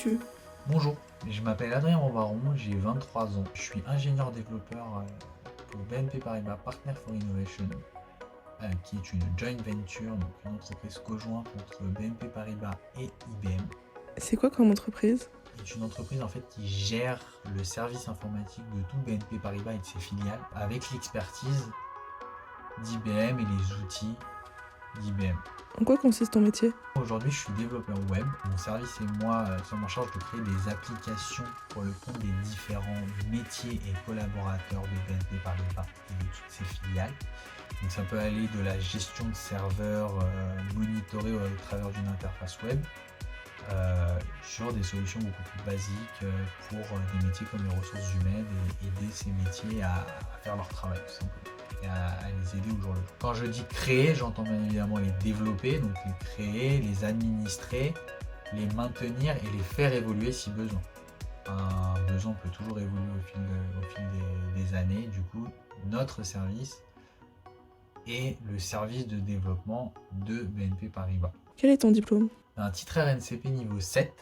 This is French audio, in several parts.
es-tu? Bonjour, je m'appelle Adrien Rovaron, j'ai 23 ans. Je suis ingénieur développeur pour BNP Paribas Partner for Innovation, qui est une joint venture, donc une entreprise conjointe entre BNP Paribas et IBM. C'est quoi comme entreprise? C'est une entreprise en fait qui gère le service informatique de tout BNP Paribas et de ses filiales avec l'expertise d'IBM et les outils d'IBM. En quoi consiste ton métier? Aujourd'hui, je suis développeur web. Mon service et moi sommes en charge de créer des applications pour le compte des différents métiers et collaborateurs de BNP Paribas et de toutes ses filiales. Donc ça peut aller de la gestion de serveurs monitorés au travers d'une interface web sur des solutions beaucoup plus basiques pour des métiers comme les ressources humaines et aider ces métiers à faire leur travail tout simplement. À les aider au jour le jour. Quand je dis créer, j'entends bien évidemment les développer, donc les créer, les administrer, les maintenir et les faire évoluer si besoin. Un besoin peut toujours évoluer au fil des années. Du coup, notre service est le service de développement de BNP Paribas. Quel est ton diplôme? Un titre RNCP niveau 7,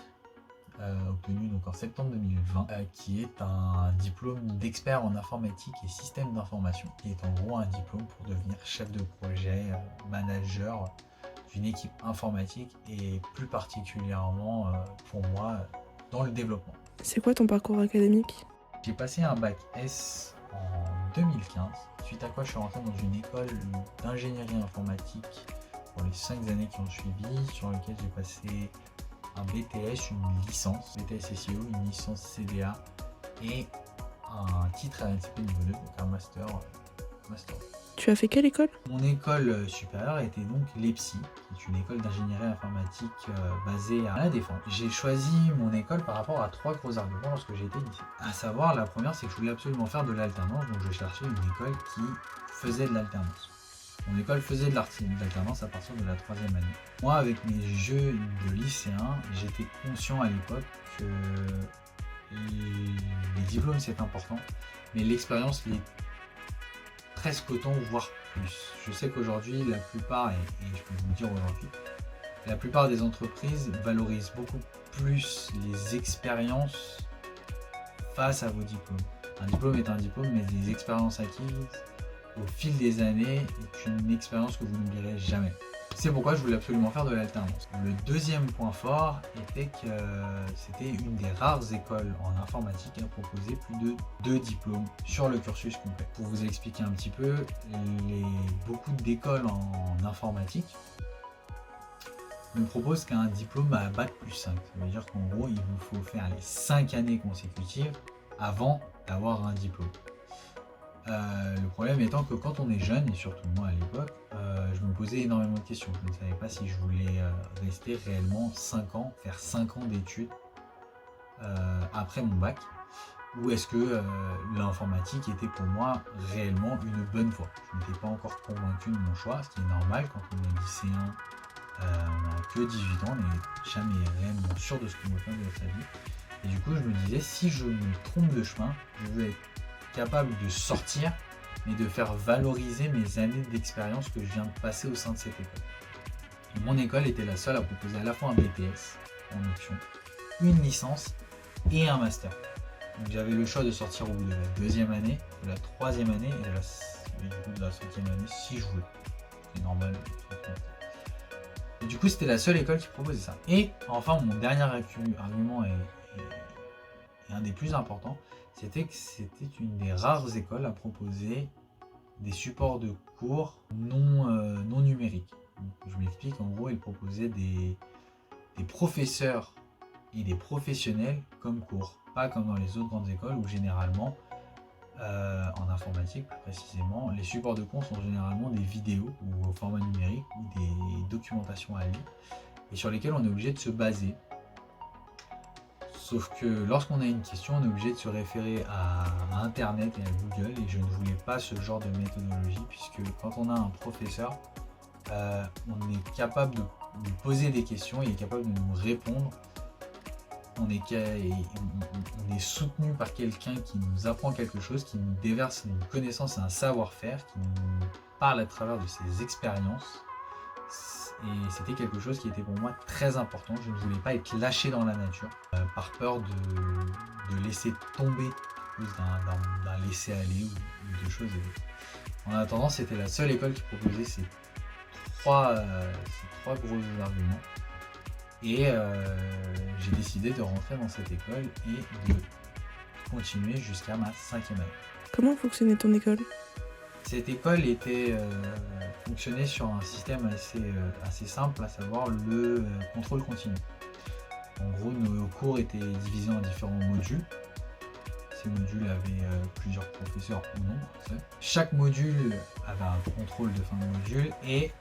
obtenu donc en septembre 2020, qui est un diplôme d'expert en informatique et système d'information, qui est en gros un diplôme pour devenir chef de projet, manager d'une équipe informatique et plus particulièrement pour moi dans le développement. C'est quoi ton parcours académique? J'ai passé un bac S en 2015, suite à quoi je suis rentré dans une école d'ingénierie informatique pour les 5 années qui ont suivi, sur lequel j'ai passé un BTS, une licence, BTS SEO, une licence CDA et un titre RNCP niveau 2, donc un master. Tu as fait quelle école? Mon école supérieure était donc l'EPSI, qui est une école d'ingénierie informatique basée à La Défense. J'ai choisi mon école par rapport à 3 gros arguments lorsque j'étais lycée. À savoir, la première, c'est que je voulais absolument faire de l'alternance, donc je cherchais une école qui faisait de l'alternance. Mon école faisait de l'alternance à partir de la 3e année. Moi, avec mes jeux de lycéen, j'étais conscient à l'époque que les diplômes c'est important, mais l'expérience l'est presque autant, voire plus. Je sais qu'aujourd'hui, la plupart, et je peux vous le dire aujourd'hui, la plupart des entreprises valorisent beaucoup plus les expériences face à vos diplômes. Un diplôme est un diplôme, mais les expériences acquises au fil des années est une expérience que vous n'oublierez jamais. C'est pourquoi je voulais absolument faire de l'alternance. Le deuxième point fort était que c'était une des rares écoles en informatique à proposer plus de 2 diplômes sur le cursus complet. Pour vous expliquer un petit peu, beaucoup d'écoles en informatique ne proposent qu'un diplôme à bac plus 5. Ça veut dire qu'en gros, il vous faut faire les 5 années consécutives avant d'avoir un diplôme. Le problème étant que quand on est jeune, et surtout moi à l'époque, je me posais énormément de questions. Je ne savais pas si je voulais rester réellement 5 ans, faire 5 ans d'études après mon bac, ou est-ce que l'informatique était pour moi réellement une bonne voie. Je n'étais pas encore convaincu de mon choix, ce qui est normal quand on est lycéen, on n'a que 18 ans, on n'est jamais réellement sûr de ce qu'on veut faire de sa vie. Et du coup je me disais, si je me trompe de chemin, je veux être capable de sortir, mais de faire valoriser mes années d'expérience que je viens de passer au sein de cette école. Et mon école était la seule à proposer à la fois un BTS en option, une licence et un master. Donc j'avais le choix de sortir au bout de la 2e année, de la 3e année et de la 5e année si je voulais. C'est normal. Et du coup c'était la seule école qui proposait ça. Et enfin mon dernier argument est un des plus importants, c'était que c'était une des rares écoles à proposer des supports de cours non numériques. Donc, je m'explique, en gros, ils proposaient des professeurs et des professionnels comme cours. Pas comme dans les autres grandes écoles où généralement, en informatique plus précisément, les supports de cours sont généralement des vidéos ou au format numérique ou des documentations à lire et sur lesquelles on est obligé de se baser. Sauf que lorsqu'on a une question, on est obligé de se référer à Internet et à Google et je ne voulais pas ce genre de méthodologie puisque quand on a un professeur, on est capable de lui poser des questions, il est capable de nous répondre. On est soutenu par quelqu'un qui nous apprend quelque chose, qui nous déverse une connaissance et un savoir-faire, qui nous parle à travers de ses expériences. Et c'était quelque chose qui était pour moi très important. Je ne voulais pas être lâché dans la nature par peur de laisser tomber à cause d'un laisser-aller ou de choses. En attendant, c'était la seule école qui proposait ces trois gros arguments. Et j'ai décidé de rentrer dans cette école et de continuer jusqu'à ma 5e année. Comment fonctionnait ton école ? Cette école fonctionnait sur un système assez simple, à savoir le contrôle continu. En gros, nos cours étaient divisés en différents modules. Ces modules avaient plusieurs professeurs ou non. Chaque module avait un contrôle de fin de module et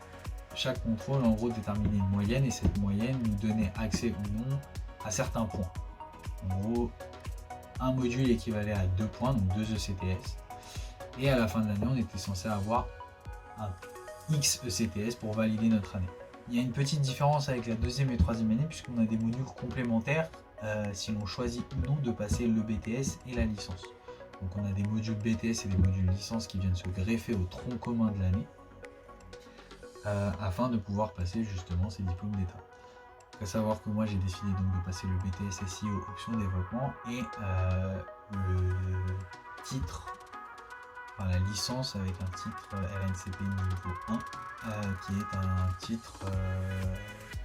chaque contrôle en gros déterminait une moyenne et cette moyenne nous donnait accès ou non à certains points. En gros, un module équivalait à 2 points, donc 2 ECTS. Et à la fin de l'année, on était censé avoir un X ECTS pour valider notre année. Il y a une petite différence avec la 2e et 3e année puisqu'on a des modules complémentaires si l'on choisit ou non de passer le BTS et la licence. Donc on a des modules BTS et des modules licence qui viennent se greffer au tronc commun de l'année afin de pouvoir passer justement ces diplômes d'État. Il faut savoir que moi j'ai décidé donc de passer le BTS SEO option développement et le titre, enfin la licence avec un titre RNCP niveau 1 qui est un titre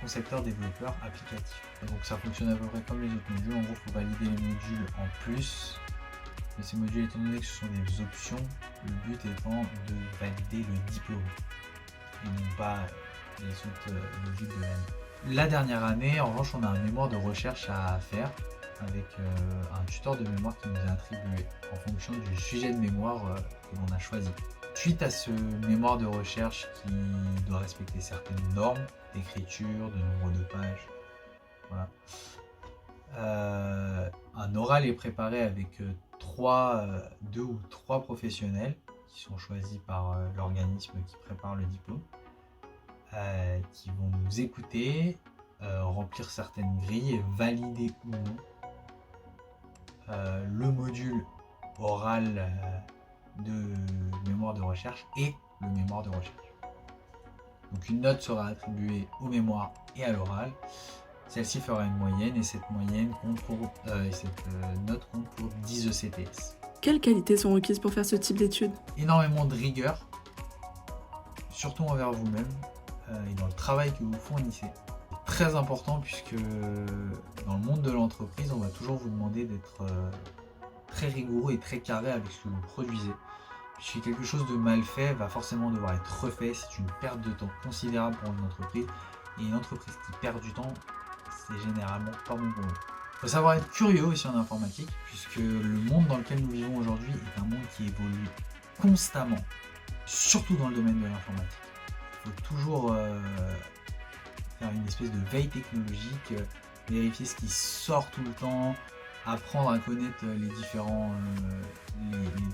concepteur développeur applicatif. Donc ça fonctionne à peu près comme les autres modules. En gros, il faut valider les modules en plus. Mais ces modules, étant donné que ce sont des options, le but étant de valider le diplôme et non pas les autres modules de l'année. La dernière année, en revanche, on a un mémoire de recherche à faire avec un tuteur de mémoire qui nous est attribué en fonction du sujet de mémoire que l'on a choisi. Suite à ce mémoire de recherche qui doit respecter certaines normes d'écriture, de nombre de pages, voilà. Un oral est préparé avec 2 ou 3 professionnels qui sont choisis par l'organisme qui prépare le diplôme, qui vont nous écouter, remplir certaines grilles et valider ou non le module oral de mémoire de recherche et le mémoire de recherche. Donc une note sera attribuée au mémoire et à l'oral. Celle-ci fera une moyenne et cette note compte pour 10 ECTS. Quelles qualités sont requises pour faire ce type d'études ? Énormément de rigueur, surtout envers vous-même et dans le travail que vous fournissez. C'est très important puisque dans le monde de l'entreprise, on va toujours vous demander d'être très rigoureux et très carré avec ce que vous produisez. Si quelque chose de mal fait va forcément devoir être refait, c'est une perte de temps considérable pour une entreprise. Et une entreprise qui perd du temps, c'est généralement pas bon pour nous. Il faut savoir être curieux aussi en informatique, puisque le monde dans lequel nous vivons aujourd'hui est un monde qui évolue constamment, surtout dans le domaine de l'informatique. Il faut toujours faire une espèce de veille technologique, vérifier ce qui sort tout le temps, apprendre à connaître les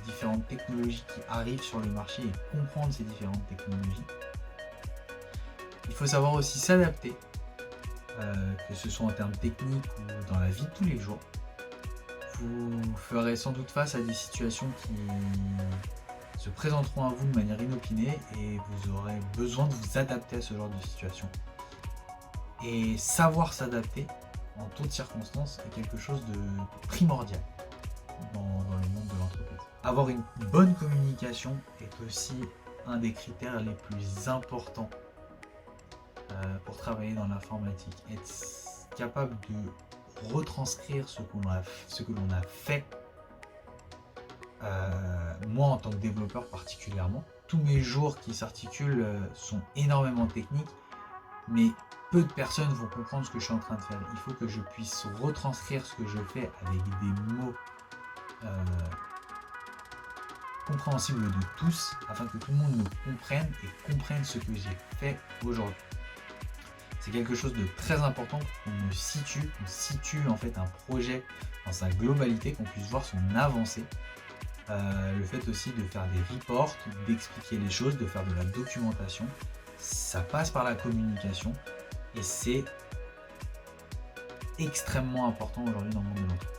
différentes technologies qui arrivent sur le marché et comprendre ces différentes technologies. Il faut savoir aussi s'adapter, que ce soit en termes techniques ou dans la vie de tous les jours. Vous ferez sans doute face à des situations qui se présenteront à vous de manière inopinée et vous aurez besoin de vous adapter à ce genre de situation. Et savoir s'adapter en toutes circonstances est quelque chose de primordial dans le monde de l'entreprise. Avoir une bonne communication est aussi un des critères les plus importants pour travailler dans l'informatique. Être capable de retranscrire ce que l'on a fait, moi en tant que développeur particulièrement. Tous mes jours qui s'articulent sont énormément techniques, mais peu de personnes vont comprendre ce que je suis en train de faire. Il faut que je puisse retranscrire ce que je fais avec des mots compréhensibles de tous, afin que tout le monde me comprenne et comprenne ce que j'ai fait aujourd'hui. C'est quelque chose de très important qu'on situe en fait un projet dans sa globalité, qu'on puisse voir son avancée. Le fait aussi de faire des reports, d'expliquer les choses, de faire de la documentation, ça passe par la communication et c'est extrêmement important aujourd'hui dans le monde de l'entreprise.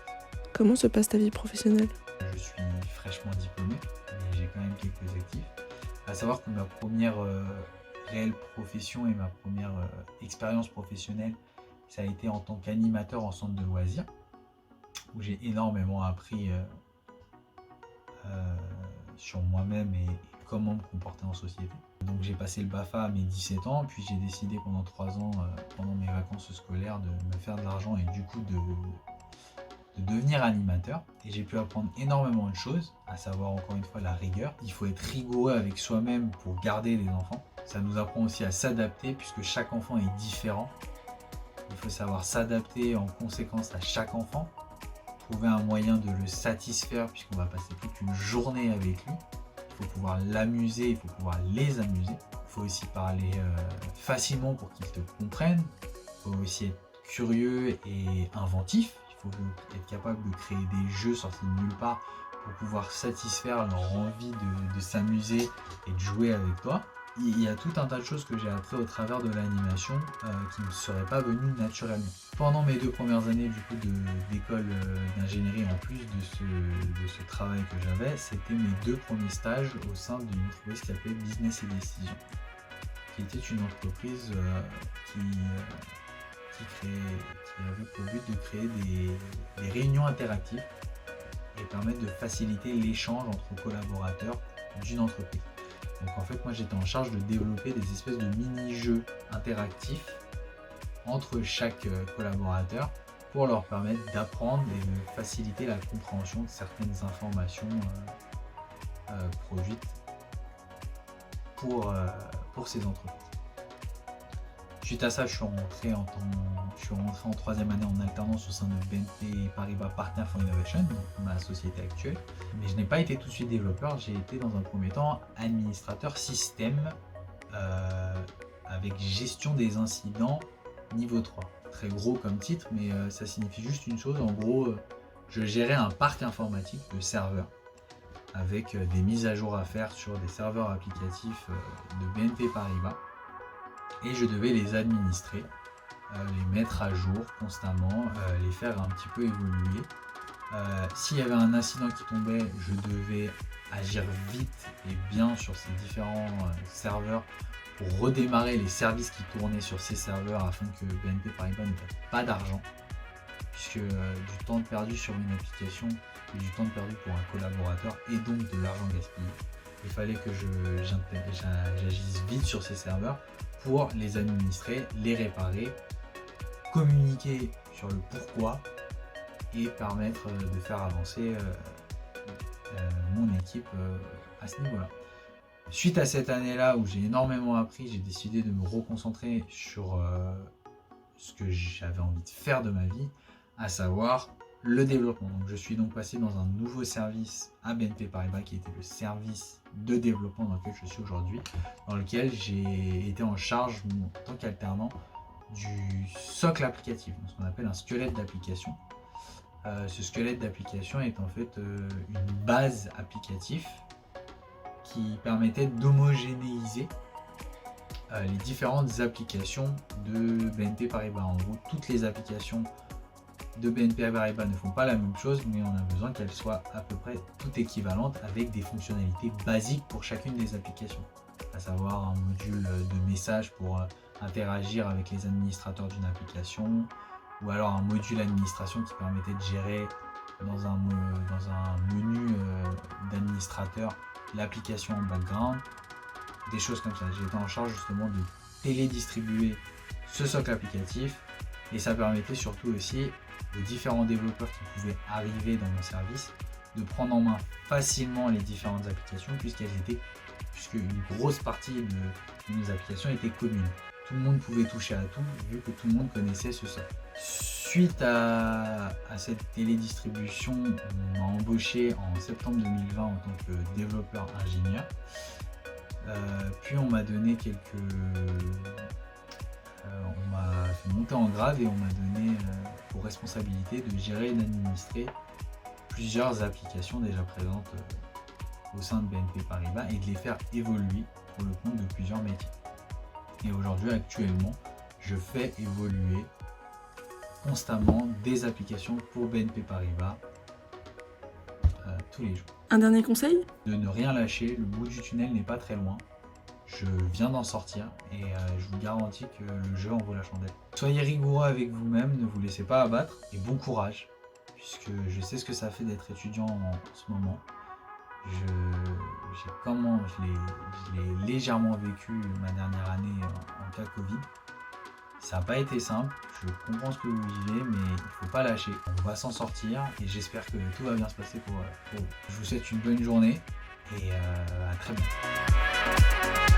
Comment se passe ta vie professionnelle ? Je suis fraîchement diplômé, mais j'ai quand même quelques actifs. À savoir que ma première réelle profession et ma première expérience professionnelle, ça a été en tant qu'animateur en centre de loisirs, où j'ai énormément appris sur moi-même et comment me comporter en société. Donc j'ai passé le BAFA à mes 17 ans, puis j'ai décidé pendant 3 ans, pendant mes vacances scolaires, de me faire de l'argent et du coup de devenir animateur. Et j'ai pu apprendre énormément de choses, à savoir encore une fois la rigueur. Il faut être rigoureux avec soi-même pour garder les enfants. Ça nous apprend aussi à s'adapter puisque chaque enfant est différent. Il faut savoir s'adapter en conséquence à chaque enfant, trouver un moyen de le satisfaire puisqu'on va passer toute une journée avec lui. Il faut pouvoir l'amuser, il faut pouvoir les amuser. Il faut aussi parler facilement pour qu'ils te comprennent. Il faut aussi être curieux et inventif. Il faut être capable de créer des jeux sortis de nulle part pour pouvoir satisfaire leur envie de s'amuser et de jouer avec toi. Il y a tout un tas de choses que j'ai appris au travers de l'animation qui ne seraient pas venues naturellement. Pendant mes 2 premières années du coup d'école d'ingénierie, en plus de ce travail que j'avais, c'était mes 2 premiers stages au sein d'une entreprise qui s'appelait Business et Décision, qui était une entreprise qui avait pour but de créer des réunions interactives et permettre de faciliter l'échange entre collaborateurs d'une entreprise. Donc en fait, moi j'étais en charge de développer des espèces de mini-jeux interactifs entre chaque collaborateur pour leur permettre d'apprendre et de faciliter la compréhension de certaines informations produites pour ces entreprises. Suite à ça, je suis rentré en 3e année en alternance au sein de BNP Paribas Partners for Innovation, donc ma société actuelle. Mais je n'ai pas été tout de suite développeur, j'ai été dans un premier temps administrateur système avec gestion des incidents niveau 3. Très gros comme titre, mais ça signifie juste une chose. En gros, je gérais un parc informatique de serveurs avec des mises à jour à faire sur des serveurs applicatifs de BNP Paribas. Et je devais les administrer, les mettre à jour constamment, les faire un petit peu évoluer. S'il y avait un incident qui tombait, je devais agir vite et bien sur ces différents serveurs pour redémarrer les services qui tournaient sur ces serveurs afin que BNP Paribas ne perde pas d'argent. Puisque du temps perdu sur une application et du temps perdu pour un collaborateur et donc de l'argent gaspillé. Il fallait que j'agisse vite sur ces serveurs pour les administrer, les réparer, communiquer sur le pourquoi et permettre de faire avancer mon équipe à ce niveau-là. Suite à cette année-là où j'ai énormément appris, j'ai décidé de me reconcentrer sur ce que j'avais envie de faire de ma vie, à savoir le développement. Donc, je suis donc passé dans un nouveau service à BNP Paribas qui était le service de développement dans lequel je suis aujourd'hui, dans lequel j'ai été en charge en tant qu'alternant du socle applicatif, ce qu'on appelle un squelette d'application. Ce squelette d'application est en fait une base applicative qui permettait d'homogénéiser les différentes applications de BNP Paribas. En gros, toutes les applications de BNP Paribas ne font pas la même chose, mais on a besoin qu'elles soient à peu près toutes équivalentes avec des fonctionnalités basiques pour chacune des applications, à savoir un module de message pour interagir avec les administrateurs d'une application, ou alors un module administration qui permettait de gérer dans un menu d'administrateur l'application en background, des choses comme ça. J'étais en charge justement de télédistribuer ce socle applicatif et ça permettait surtout aussi aux différents développeurs qui pouvaient arriver dans mon service de prendre en main facilement les différentes applications puisque une grosse partie de nos applications était commune. Tout le monde pouvait toucher à tout vu que tout le monde connaissait ce socle. Suite à cette télédistribution, on m'a embauché en septembre 2020 en tant que développeur ingénieur. Puis on m'a donné on m'a fait monter en grade et on m'a donné pour responsabilité de gérer et d'administrer plusieurs applications déjà présentes au sein de BNP Paribas et de les faire évoluer pour le compte de plusieurs métiers. Et aujourd'hui, actuellement, je fais évoluer constamment des applications pour BNP Paribas tous les jours. Un dernier conseil ? De ne rien lâcher, le bout du tunnel n'est pas très loin. Je viens d'en sortir et je vous garantis que le jeu en vaut la chandelle. Soyez rigoureux avec vous-même, ne vous laissez pas abattre et bon courage, puisque je sais ce que ça fait d'être étudiant en ce moment. Je l'ai légèrement vécu ma dernière année en cas Covid. Ça n'a pas été simple, je comprends ce que vous vivez, mais il ne faut pas lâcher. On va s'en sortir et j'espère que tout va bien se passer pour vous. Je vous souhaite une bonne journée et à très bientôt.